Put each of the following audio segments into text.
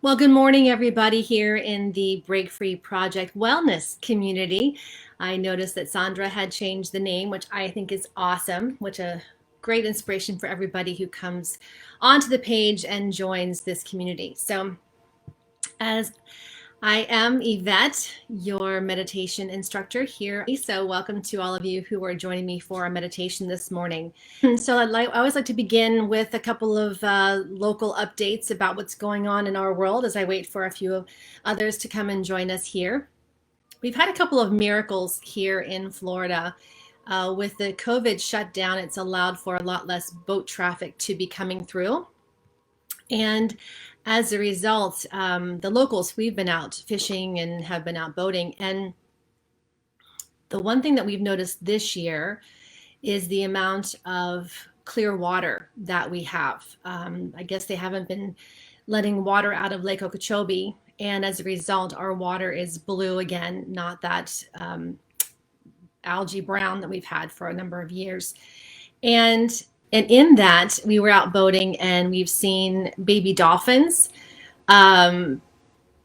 Well, good morning, everybody here in the Break Free Project Wellness community. I noticed that Sandra had changed the name, which I think is awesome, which a great inspiration for everybody who comes onto the page and joins this community. So, as I am Yvette, your meditation instructor here. So, welcome to all of you who are joining me for our meditation this morning. So, I always like to begin with a couple of local updates about what's going on in our world as I wait for a few others to come and join us here. We've had a couple of miracles here in Florida. With the COVID shutdown, it's allowed for a lot less boat traffic to be coming through. And as a result, the locals, we've been out fishing and have been out boating. And the one thing that we've noticed this year is the amount of clear water that we have. I guess they haven't been letting water out of Lake Okeechobee. And as a result, our water is blue again, not that algae brown that we've had for a number of years. And in that, we were out boating and we've seen baby dolphins. Um,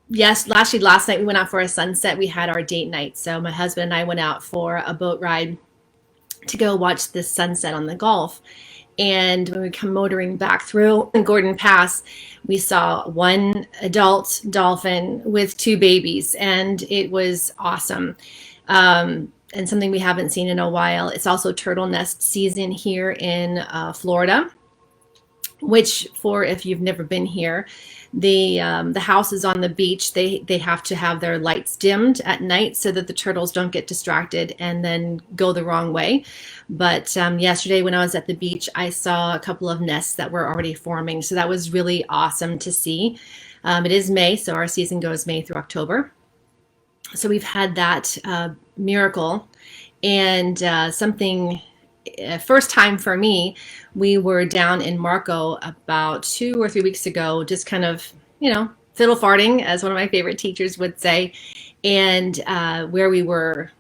yes, last night we went out for a sunset. We had our date night. So my husband and I went out for a boat ride to go watch the sunset on the Gulf. And when we come motoring back through Gordon Pass, we saw one adult dolphin with two babies, and it was awesome. And something we haven't seen in a while. It's also turtle nest season here in Florida, which for if you've never been here, the houses on the beach, they have to have their lights dimmed at night so that the turtles don't get distracted and then go the wrong way. But yesterday when I was at the beach, I saw a couple of nests that were already forming. So that was really awesome to see. It is May, so our season goes May through October. So we've had that miracle and something first time for me. We were down in Marco about 2 or 3 weeks ago, just kind of, fiddle farting, as one of my favorite teachers would say. And where we were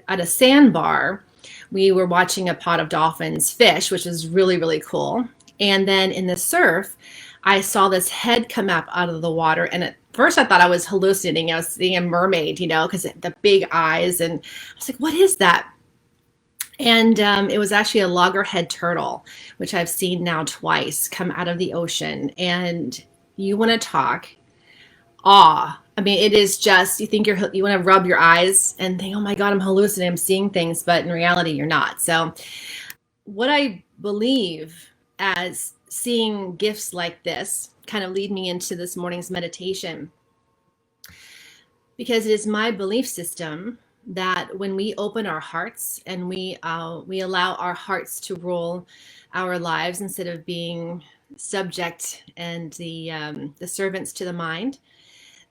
at a sandbar, we were watching a pod of dolphins fish, which was really, really cool. And then in the surf, I saw this head come up out of the water. And at first I thought I was hallucinating. I was seeing a mermaid, because the big eyes. And I was like, what is that? And it was actually a loggerhead turtle, which I've seen now twice come out of the ocean. And you want to talk awe. I mean, it is just, you want to rub your eyes and think, oh my God, I'm hallucinating, I'm seeing things, but in reality, you're not. So what I believe as seeing gifts like this kind of lead me into this morning's meditation, because it is my belief system that when we open our hearts and we allow our hearts to rule our lives instead of being subject and the servants to the mind,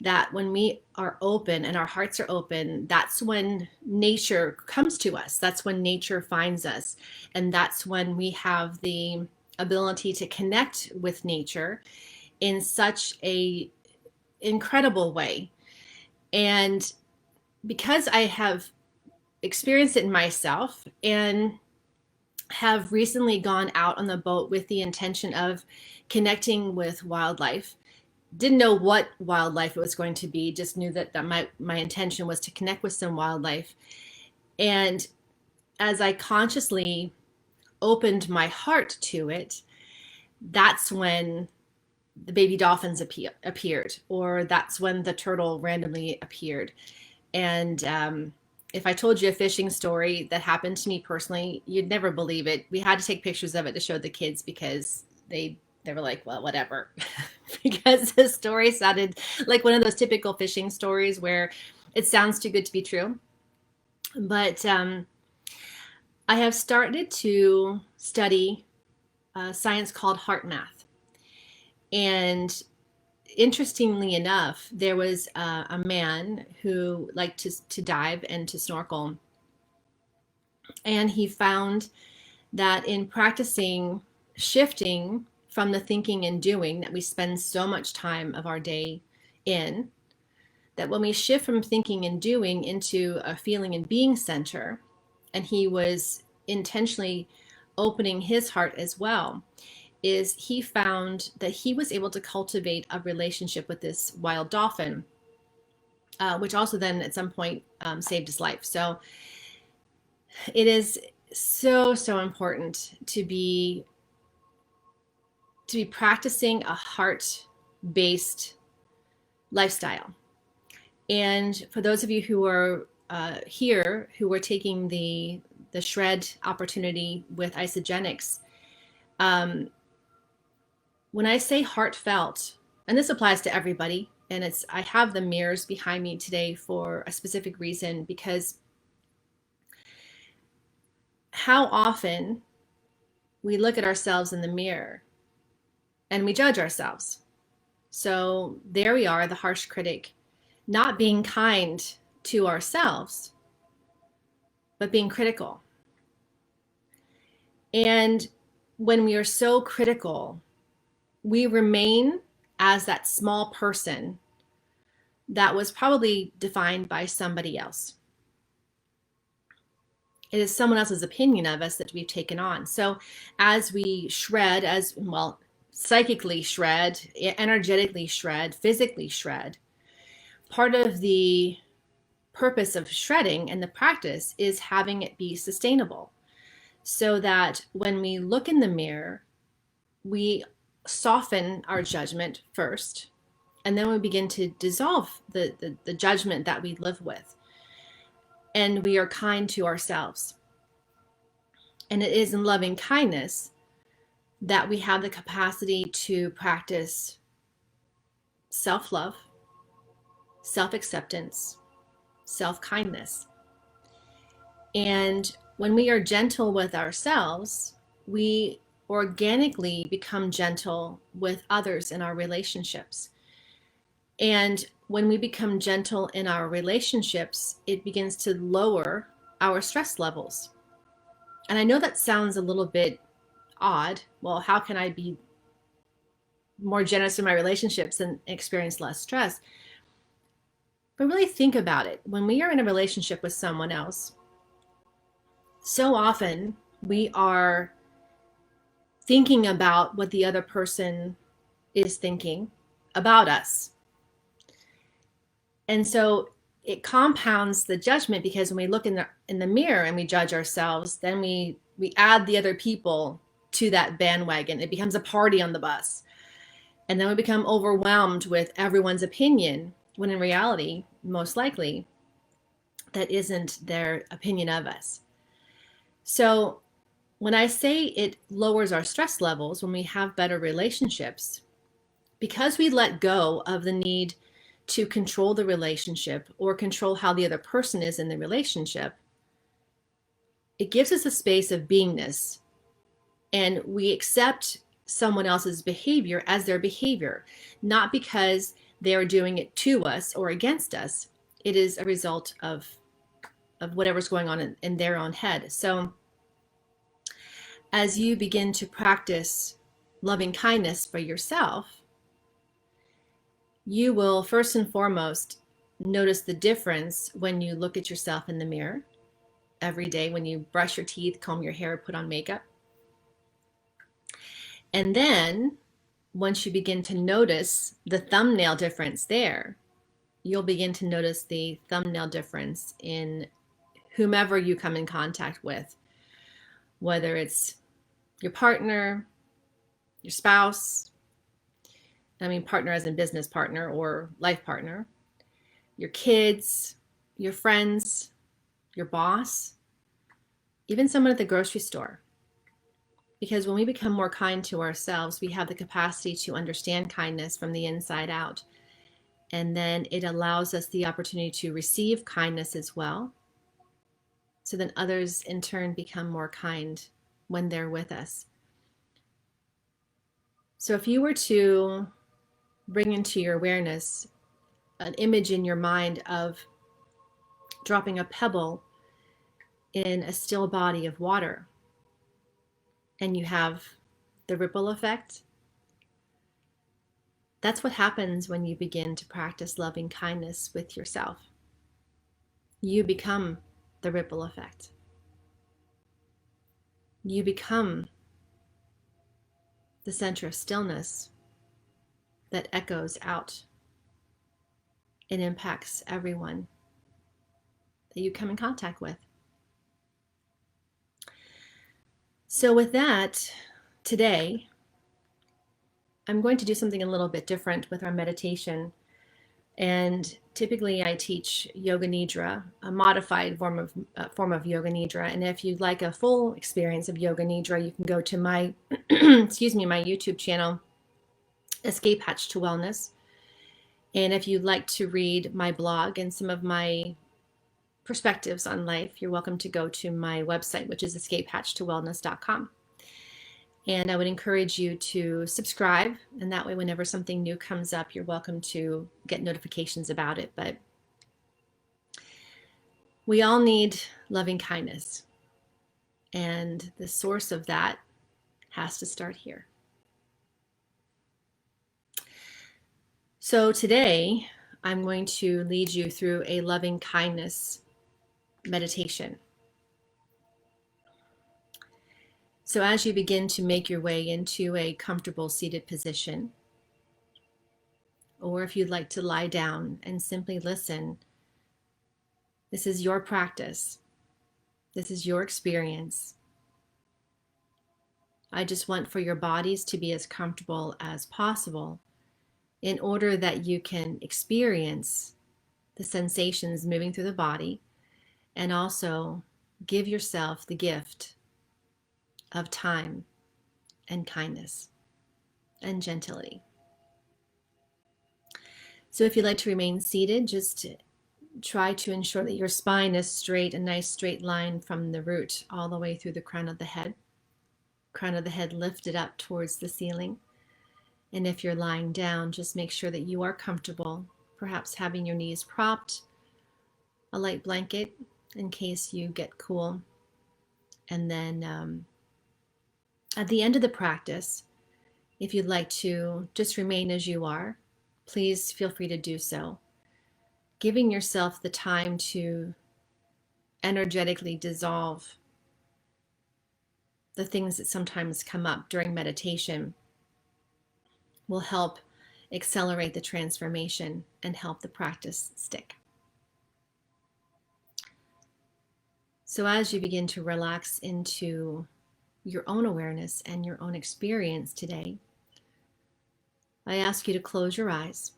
that when we are open and our hearts are open, that's when nature comes to us. That's when nature finds us. And that's when we have the ability to connect with nature in such a incredible way. And because I have experienced it in myself and have recently gone out on the boat with the intention of connecting with wildlife, didn't know what wildlife it was going to be, just knew that my intention was to connect with some wildlife. And as I consciously opened my heart to it, that's when the baby dolphins appeared, or that's when the turtle randomly appeared. And if I told you a fishing story that happened to me personally, you'd never believe it. We had to take pictures of it to show the kids because they were like, well, whatever. Because the story sounded like one of those typical fishing stories where it sounds too good to be true. But I have started to study science called heart math. And interestingly enough, there was a man who liked to dive and to snorkel. And he found that in practicing shifting from the thinking and doing that we spend so much time of our day in, that when we shift from thinking and doing into a feeling and being center, and he was intentionally opening his heart as well, is he found that he was able to cultivate a relationship with this wild dolphin, which also then at some point saved his life. So it is so important to be practicing a heart-based lifestyle. And for those of you who are here who are taking the shred opportunity with Isogenics, when I say heartfelt, and this applies to everybody, and I have the mirrors behind me today for a specific reason, because how often we look at ourselves in the mirror and we judge ourselves. So there we are, the harsh critic, not being kind to ourselves, but being critical. And when we are so critical, we remain as that small person that was probably defined by somebody else. It is someone else's opinion of us that we've taken on. So as we shred, as well, psychically shred, energetically shred, physically shred, part of the purpose of shredding and the practice is having it be sustainable, so that when we look in the mirror, we soften our judgment first, and then we begin to dissolve the judgment that we live with, and we are kind to ourselves. And it is in loving kindness that we have the capacity to practice self-love, self-acceptance, self-kindness. And when we are gentle with ourselves, we organically become gentle with others in our relationships. And when we become gentle in our relationships, it begins to lower our stress levels. And I know that sounds a little bit odd. Well, how can I be more generous in my relationships and experience less stress? But really think about it. When we are in a relationship with someone else, so often we are thinking about what the other person is thinking about us. And so it compounds the judgment, because when we look in the mirror and we judge ourselves, then we add the other people to that bandwagon. It becomes a party on the bus. And then we become overwhelmed with everyone's opinion, when in reality, most likely, that isn't their opinion of us. So when I say it lowers our stress levels when we have better relationships, because we let go of the need to control the relationship or control how the other person is in the relationship, it gives us a space of beingness, and we accept someone else's behavior as their behavior, not because they're doing it to us or against us. It is a result of whatever's going on in their own head. So as you begin to practice loving kindness for yourself, you will first and foremost notice the difference when you look at yourself in the mirror every day, when you brush your teeth, comb your hair, put on makeup. And then once you begin to notice the thumbnail difference there, you'll begin to notice the thumbnail difference in whomever you come in contact with, whether it's your partner, your spouse, I mean partner as in business partner or life partner, your kids, your friends, your boss, even someone at the grocery store. Because when we become more kind to ourselves, we have the capacity to understand kindness from the inside out. And then it allows us the opportunity to receive kindness as well. So then others in turn become more kind when they're with us. So if you were to bring into your awareness an image in your mind of dropping a pebble in a still body of water, and you have the ripple effect, that's what happens when you begin to practice loving kindness with yourself. You become the ripple effect. You become the center of stillness that echoes out and impacts everyone that you come in contact with. So with that, today, I'm going to do something a little bit different with our meditation. And typically I teach Yoga Nidra, a modified form of Yoga Nidra. And if you'd like a full experience of Yoga Nidra, you can go to my, my YouTube channel, Escape Hatch to Wellness. And if you'd like to read my blog and some of my perspectives on life, you're welcome to go to my website, which is escapehatchtowellness.com. And I would encourage you to subscribe, and that way whenever something new comes up, you're welcome to get notifications about it. But we all need loving kindness, and the source of that has to start here. So today, I'm going to lead you through a loving kindness meditation. So as you begin to make your way into a comfortable seated position, or if you'd like to lie down and simply listen, this is your practice. This is your experience. I just want for your bodies to be as comfortable as possible in order that you can experience the sensations moving through the body and also give yourself the gift of time and kindness and gentility. So if you'd like to remain seated, just try to ensure that your spine is straight, a nice straight line from the root all the way through the crown of the head. Crown of the head lifted up towards the ceiling. And if you're lying down, just make sure that you are comfortable, perhaps having your knees propped, a light blanket in case you get cool. And then at the end of the practice, if you'd like to just remain as you are, please feel free to do so. Giving yourself the time to energetically dissolve the things that sometimes come up during meditation will help accelerate the transformation and help the practice stick. So as you begin to relax into your own awareness and your own experience today, I ask you to close your eyes.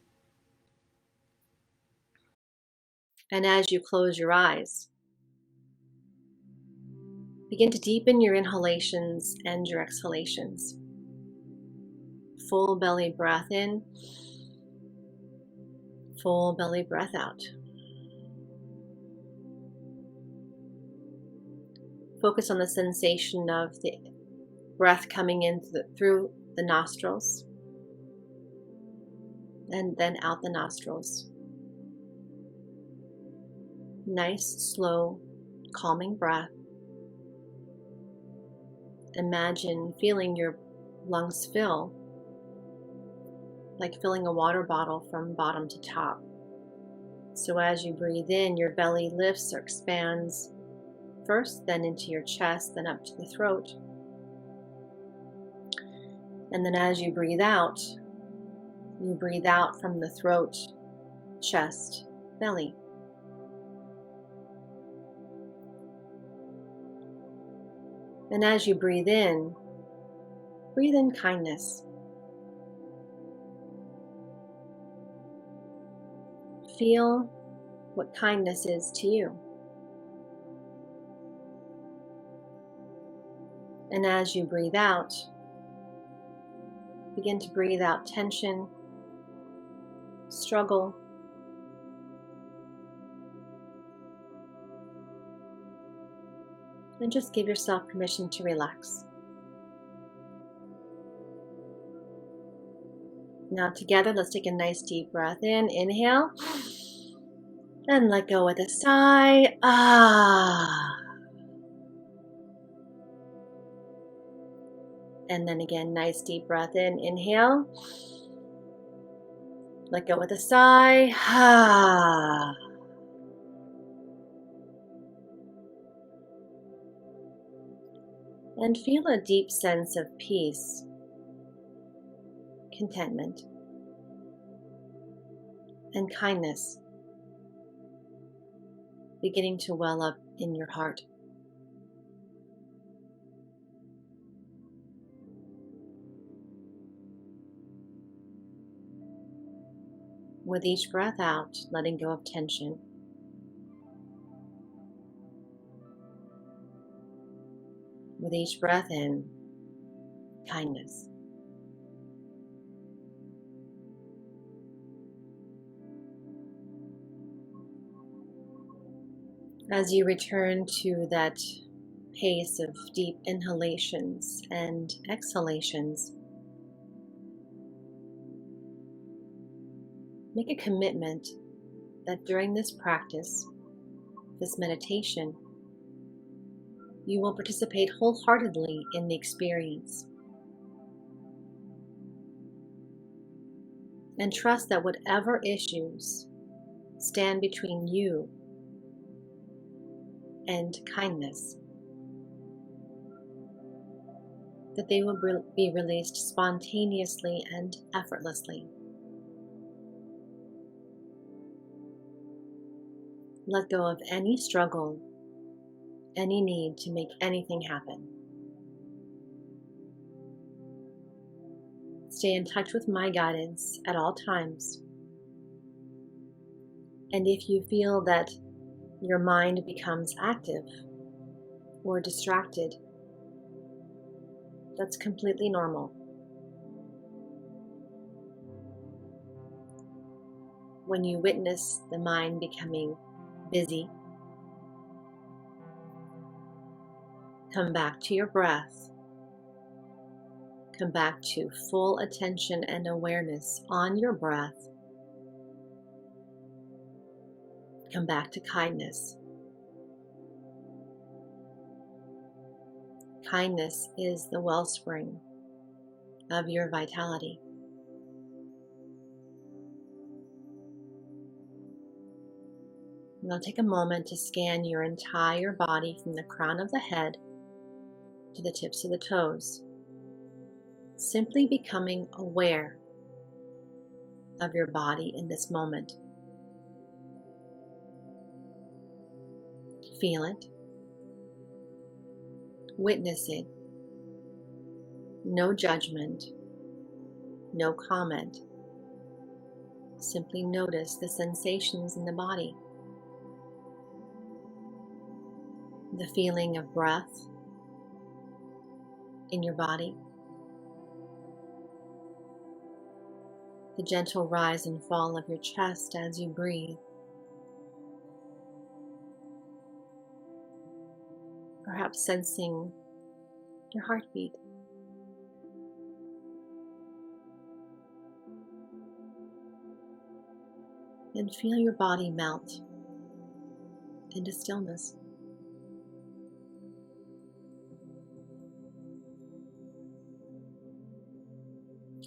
And as you close your eyes, begin to deepen your inhalations and your exhalations. Full belly breath in, full belly breath out. Focus on the sensation of the breath coming in through the nostrils and then out the nostrils. Nice, slow, calming breath. Imagine feeling your lungs fill, like filling a water bottle from bottom to top. So as you breathe in, your belly lifts or expands first, then into your chest, then up to the throat. And then as you breathe out from the throat, chest, belly. And as you breathe in kindness. Feel what kindness is to you. And as you breathe out, begin to breathe out tension, struggle, and just give yourself permission to relax. Now together, let's take a nice deep breath in. Inhale, and let go with a sigh. And then again, nice deep breath in. Inhale, let go with a sigh. And feel a deep sense of peace contentment, and kindness beginning to well up in your heart. With each breath out, letting go of tension. With each breath in, kindness. As you return to that pace of deep inhalations and exhalations, make a commitment that during this practice, this meditation, you will participate wholeheartedly in the experience. And trust that whatever issues stand between you and kindness, that they will be released spontaneously and effortlessly. Let go of any struggle, any need to make anything happen. Stay in touch with my guidance at all times. And if you feel that your mind becomes active or distracted, that's completely normal. When you witness the mind becoming busy, come back to your breath. Come back to full attention and awareness on your breath. Come back to kindness. Kindness is the wellspring of your vitality. Now take a moment to scan your entire body from the crown of the head to the tips of the toes, simply becoming aware of your body in this moment. Feel it, witness it, no judgment, no comment. Simply notice the sensations in the body, the feeling of breath in your body, the gentle rise and fall of your chest as you breathe. Perhaps sensing your heartbeat. And feel your body melt into stillness.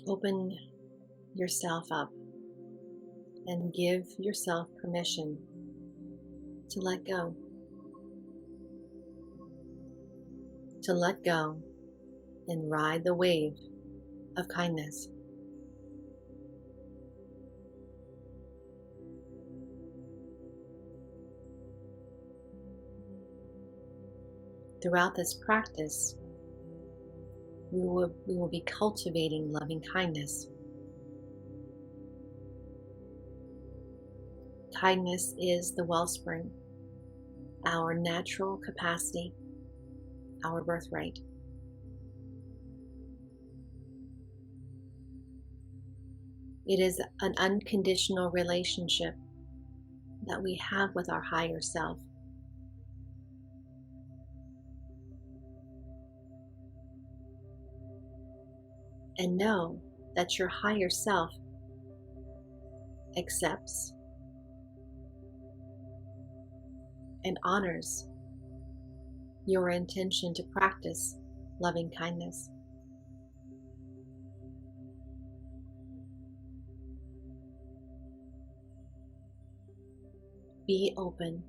Open yourself up and give yourself permission to let go. To let go and ride the wave of kindness. Throughout this practice, we will be cultivating loving kindness. Kindness is the wellspring, our natural capacity, our birthright. It is an unconditional relationship that we have with our higher self. And know that your higher self accepts and honors your intention to practice loving kindness. Be open.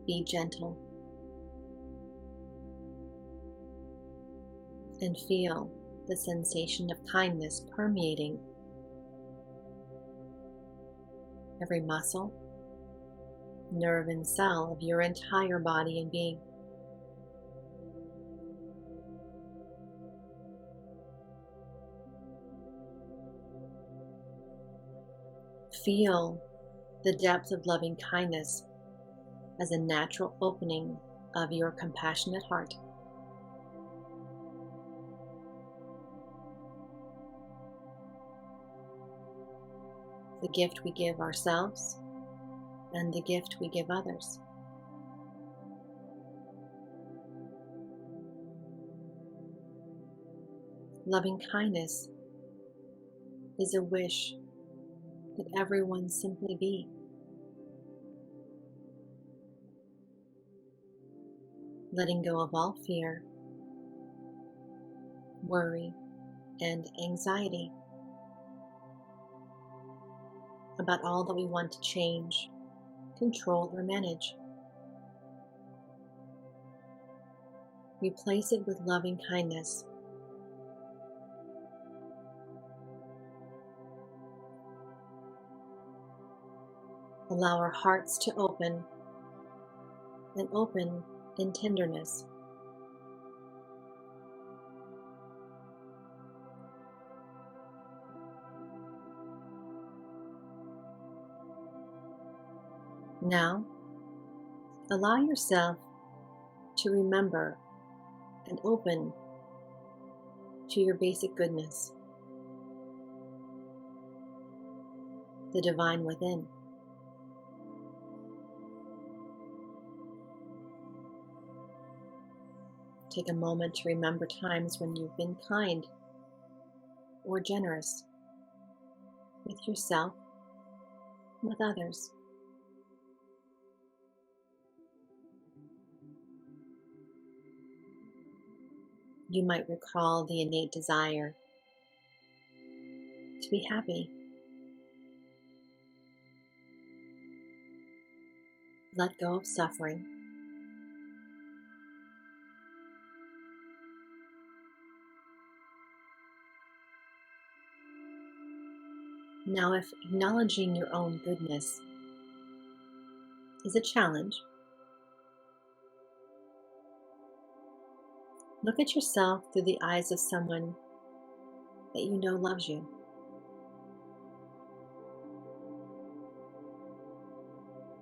Be gentle. and feel the sensation of kindness permeating every muscle, nerve, and cell of your entire body and being. Feel the depth of loving kindness as a natural opening of your compassionate heart. The gift we give ourselves and the gift we give others. Loving kindness is a wish that everyone simply be. Letting go of all fear, worry, and anxiety about all that we want to change, control, or manage. Replace it with loving kindness. Allow our hearts to open and open in tenderness. Now, allow yourself to remember and open to your basic goodness, the divine within. Take a moment to remember times when you've been kind or generous with yourself, with others. You might recall the innate desire to be happy. Let go of suffering. Now, if acknowledging your own goodness is a challenge, look at yourself through the eyes of someone that you know loves you.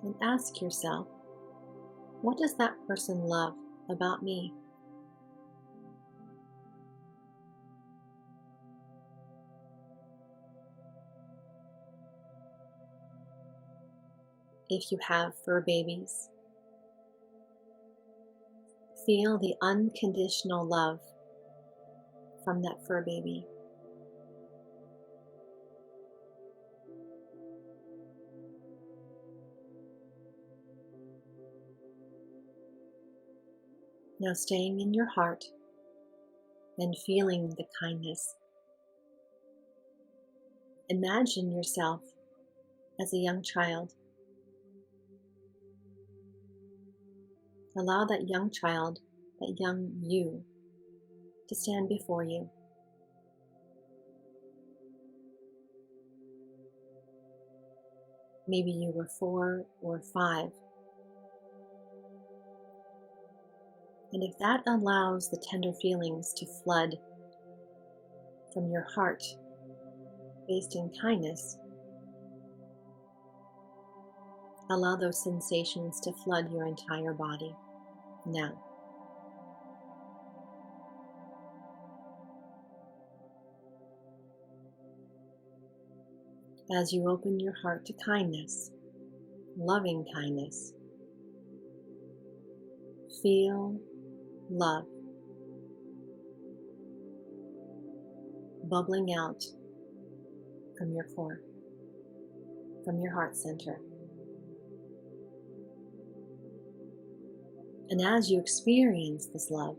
And ask yourself, what does that person love about me? If you have fur babies, feel the unconditional love from that fur baby. Now, staying in your heart and feeling the kindness, imagine yourself as a young child. Allow that young child, that young you, to stand before you. Maybe you were 4 or 5. And if that allows the tender feelings to flood from your heart based in kindness, allow those sensations to flood your entire body now. As you open your heart to kindness, loving kindness, feel love bubbling out from your core, from your heart center. And as you experience this love,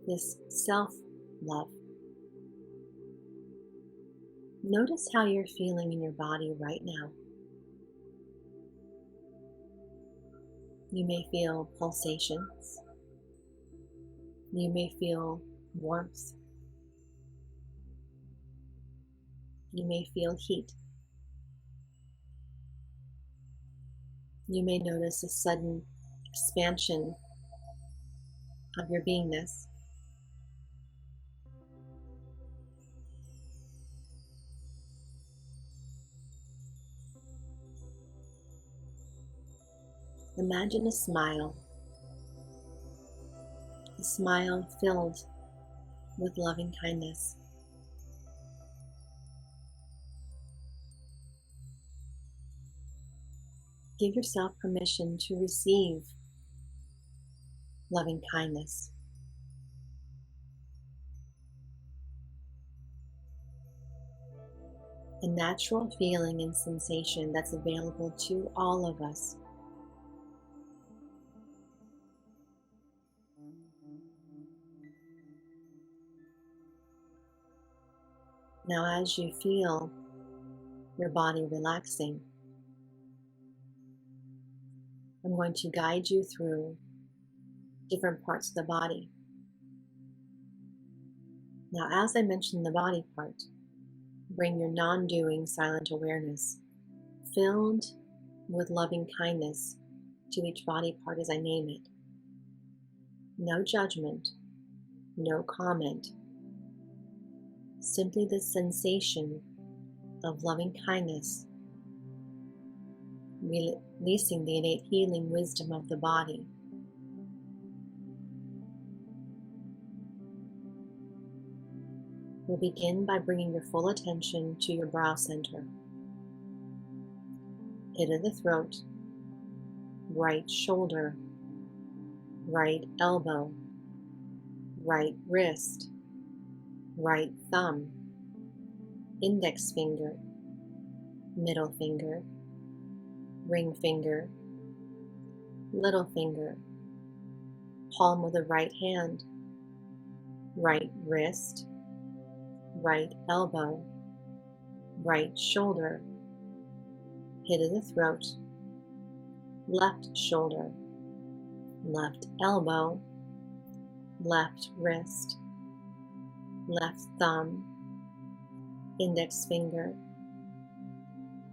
this self-love, notice how you're feeling in your body right now. You may feel pulsations You may feel warmth. You may feel heat. You may notice a sudden expansion of your beingness. Imagine a smile filled with loving kindness. Give yourself permission to receive loving kindness. A natural feeling and sensation that's available to all of us. Now, as you feel your body relaxing, I'm going to guide you through different parts of the body. Now, as I mentioned the body part, bring your non-doing silent awareness filled with loving kindness to each body part as I name it. No judgment, no comment, simply the sensation of loving kindness, releasing the innate healing wisdom of the body. We'll begin by bringing your full attention to your brow center, pit of the throat, right shoulder, right elbow, right wrist, right thumb, index finger, middle finger, ring finger, little finger, palm of the right hand, right wrist, right elbow, right shoulder, pit of the throat, left shoulder, left elbow, left wrist, left thumb, index finger,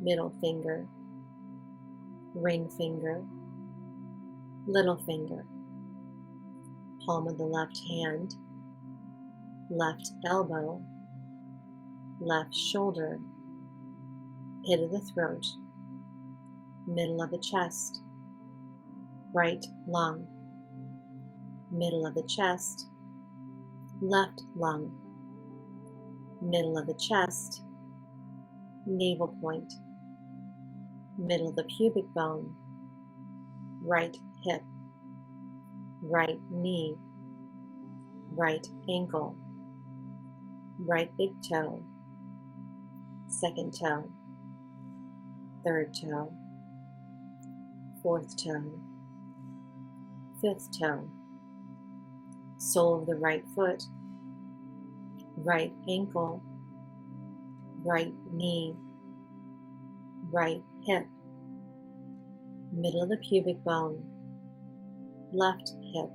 middle finger, ring finger, little finger, palm of the left hand, left elbow, left shoulder, pit of the throat, middle of the chest, right lung, middle of the chest, left lung, middle of the chest, navel point, middle of the pubic bone, right hip, right knee, right ankle, right big toe, second toe, third toe, fourth toe, fifth toe, sole of the right foot, right ankle, right knee, right hip, middle of the pubic bone, left hip,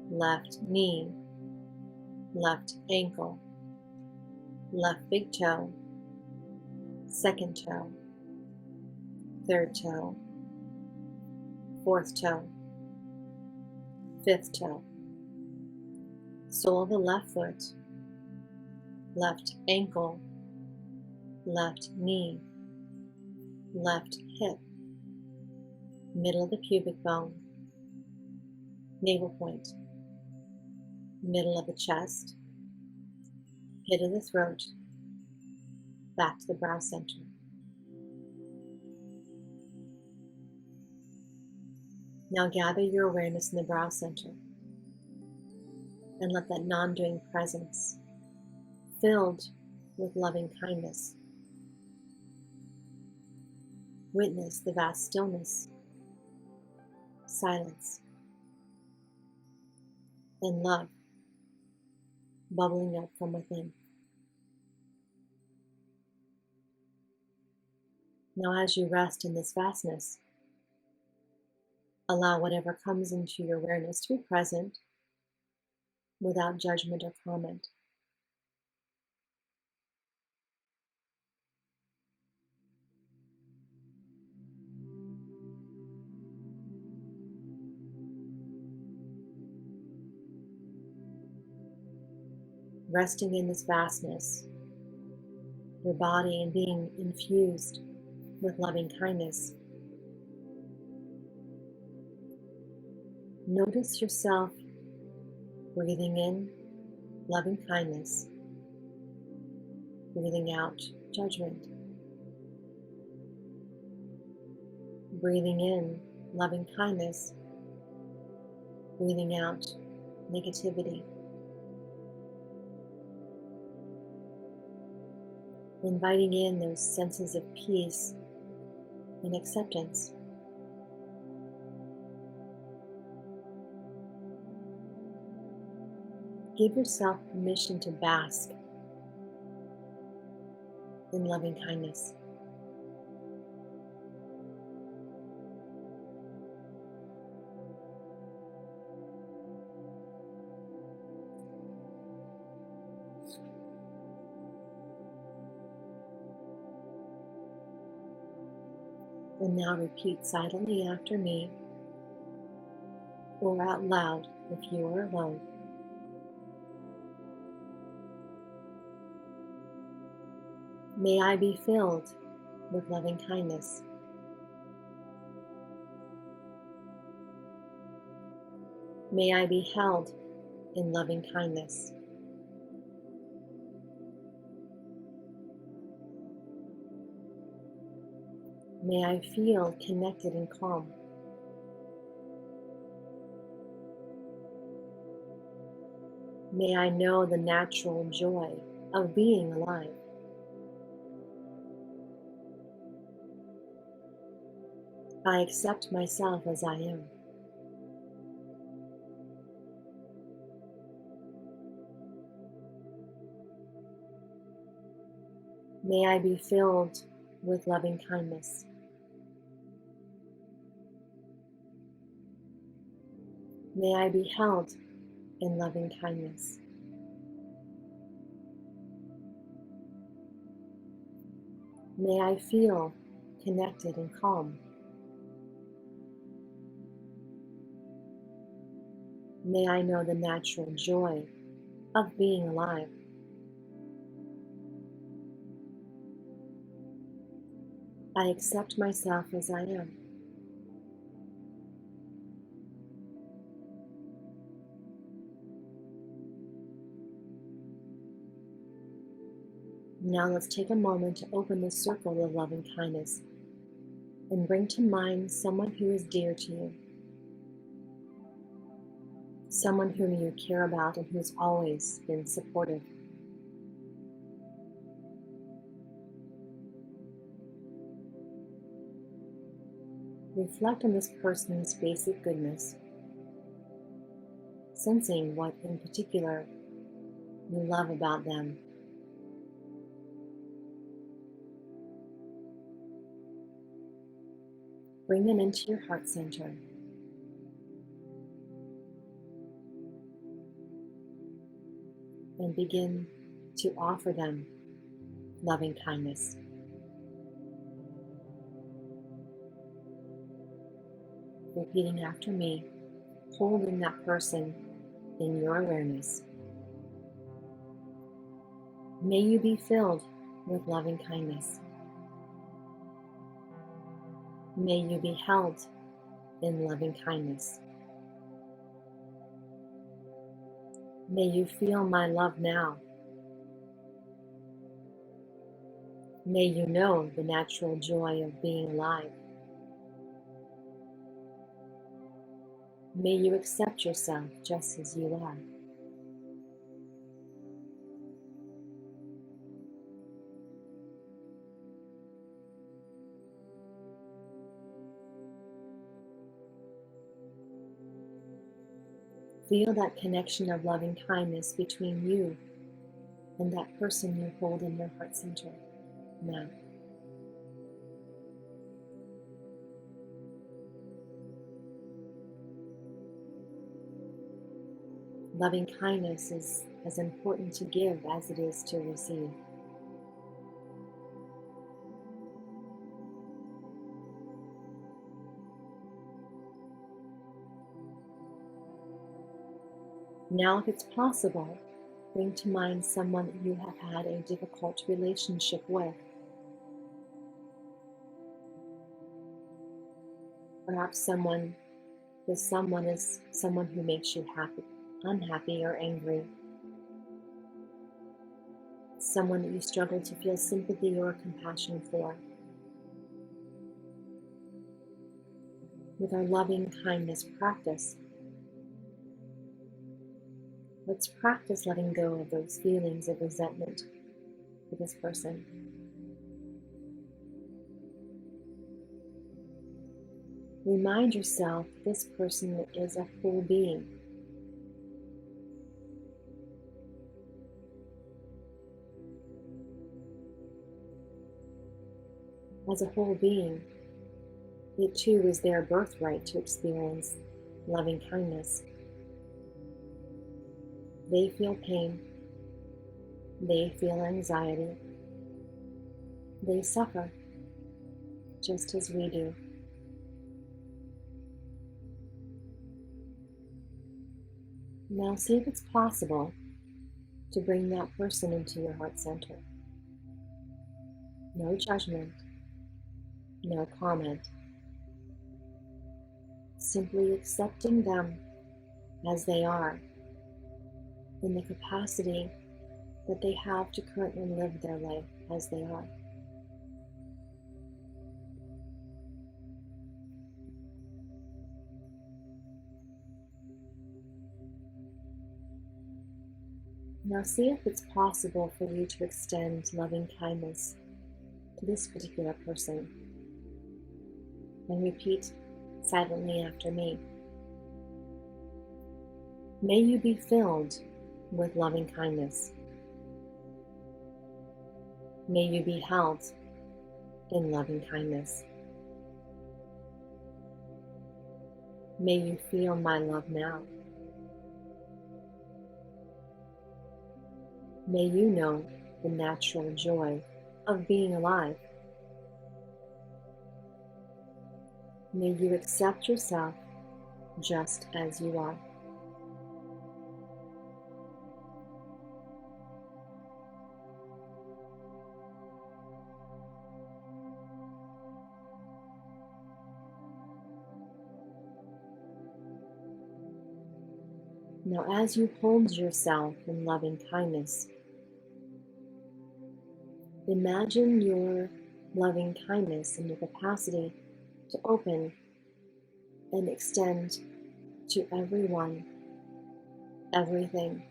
left knee, left ankle, left big toe, second toe, third toe, fourth toe, fifth toe, sole of the left foot, left ankle, left knee, left hip, middle of the pubic bone, navel point, middle of the chest, pit of the throat, back to the brow center. Now gather your awareness in the brow center and let that non-doing presence, filled with loving kindness, witness the vast stillness, silence, and love bubbling up from within. Now as you rest in this vastness, allow whatever comes into your awareness to be present without judgment or comment. Resting in this vastness, your body and being infused with loving kindness. Notice yourself breathing in loving kindness, breathing out judgment, breathing in loving kindness, breathing out negativity. Inviting in those senses of peace and acceptance. Give yourself permission to bask in loving kindness. And now repeat silently after me, or out loud if you are alone. May I be filled with loving kindness. May I be held in loving kindness. May I feel connected and calm. May I know the natural joy of being alive. I accept myself as I am. May I be filled with loving kindness. May I be held in loving kindness. May I feel connected and calm. May I know the natural joy of being alive. I accept myself as I am. Now let's take a moment to open the circle of loving kindness and bring to mind someone who is dear to you, someone whom you care about and who's always been supportive. Reflect on this person's basic goodness, sensing what in particular you love about them. Bring them into your heart center. And begin to offer them loving kindness. Repeating after me, holding that person in your awareness. May you be filled with loving kindness. May you be held in loving kindness. May you feel my love now. May you know the natural joy of being alive. May you accept yourself just as you are. Feel that connection of loving kindness between you and that person you hold in your heart center now. Loving kindness is as important to give as it is to receive. Now, if it's possible, bring to mind someone that you have had a difficult relationship with. Perhaps this someone is someone who makes you happy, unhappy, or angry. Someone that you struggle to feel sympathy or compassion for. With our loving kindness practice, let's practice letting go of those feelings of resentment for this person. Remind yourself this person is a whole being. As a whole being, it too is their birthright to experience loving kindness. They feel pain. They feel anxiety. They suffer just as we do. Now see if it's possible to bring that person into your heart center. No judgment, no comment. Simply accepting them as they are in the capacity that they have to currently live their life as they are. Now see if it's possible for you to extend loving kindness to this particular person. And repeat silently after me. May you be filled with loving kindness. May you be held in loving kindness. May you feel my love now. May you know the natural joy of being alive. May you accept yourself just as you are. Now, as you hold yourself in loving kindness, imagine your loving kindness and your capacity to open and extend to everyone, everything,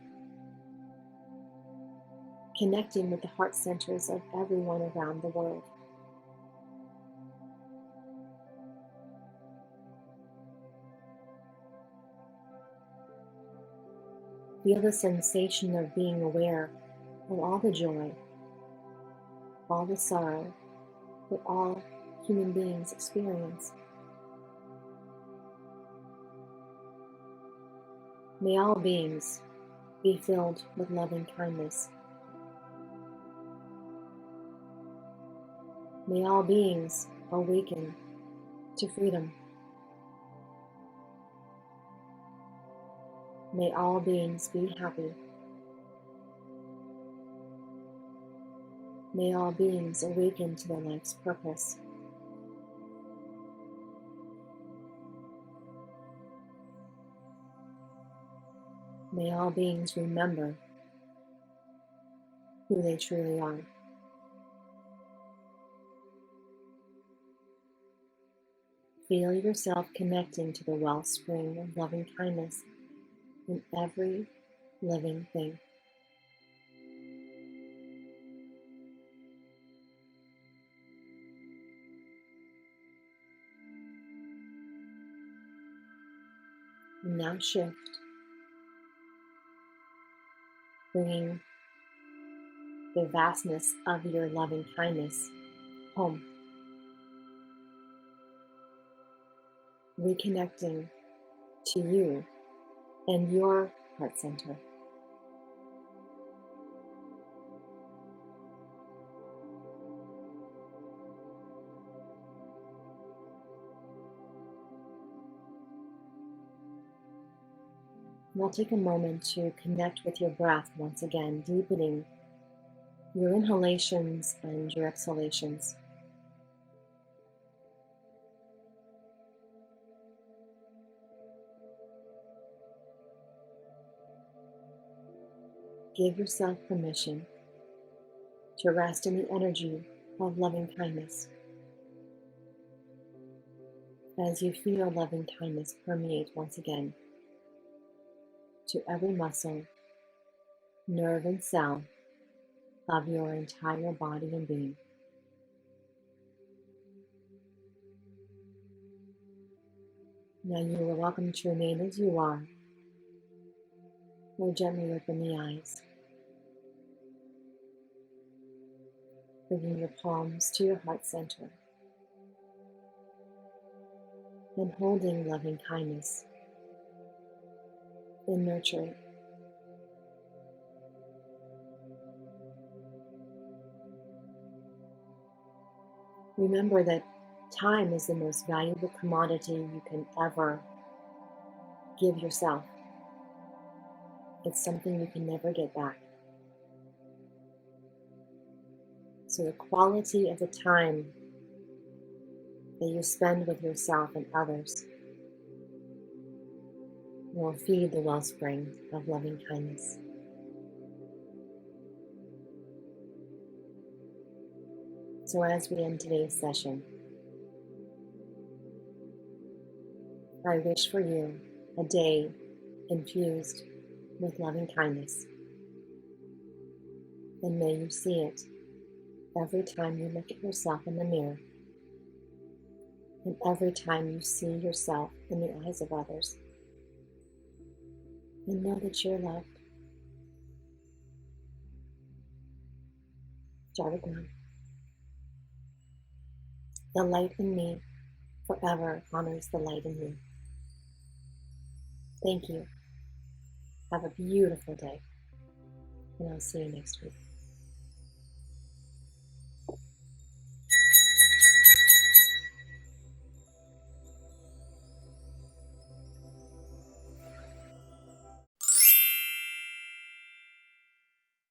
connecting with the heart centers of everyone around the world. Feel the sensation of being aware of all the joy, all the sorrow that all human beings experience. May all beings be filled with loving kindness. May all beings awaken to freedom. May all beings be happy. May all beings awaken to their life's purpose. May all beings remember who they truly are. Feel yourself connecting to the wellspring of loving kindness in every living thing. And now shift, bringing the vastness of your loving kindness home. Reconnecting to you and your heart center. Now take a moment to connect with your breath once again, deepening your inhalations and your exhalations. Give yourself permission to rest in the energy of loving kindness. As you feel loving kindness permeate once again to every muscle, nerve, and cell of your entire body and being. Now you are welcome to remain as you are, or gently open the eyes, bringing your palms to your heart center and holding loving kindness and nurturing. Remember that time is the most valuable commodity you can ever give yourself. It's something you can never get back. So the quality of the time that you spend with yourself and others will feed the wellspring of loving kindness. So as we end today's session, I wish for you a day infused with loving kindness. And may you see it every time you look at yourself in the mirror, and every time you see yourself in the eyes of others. And know that you're loved. Jot it down. The light in me forever honors the light in you. Thank you. Have a beautiful day, and I'll see you next week.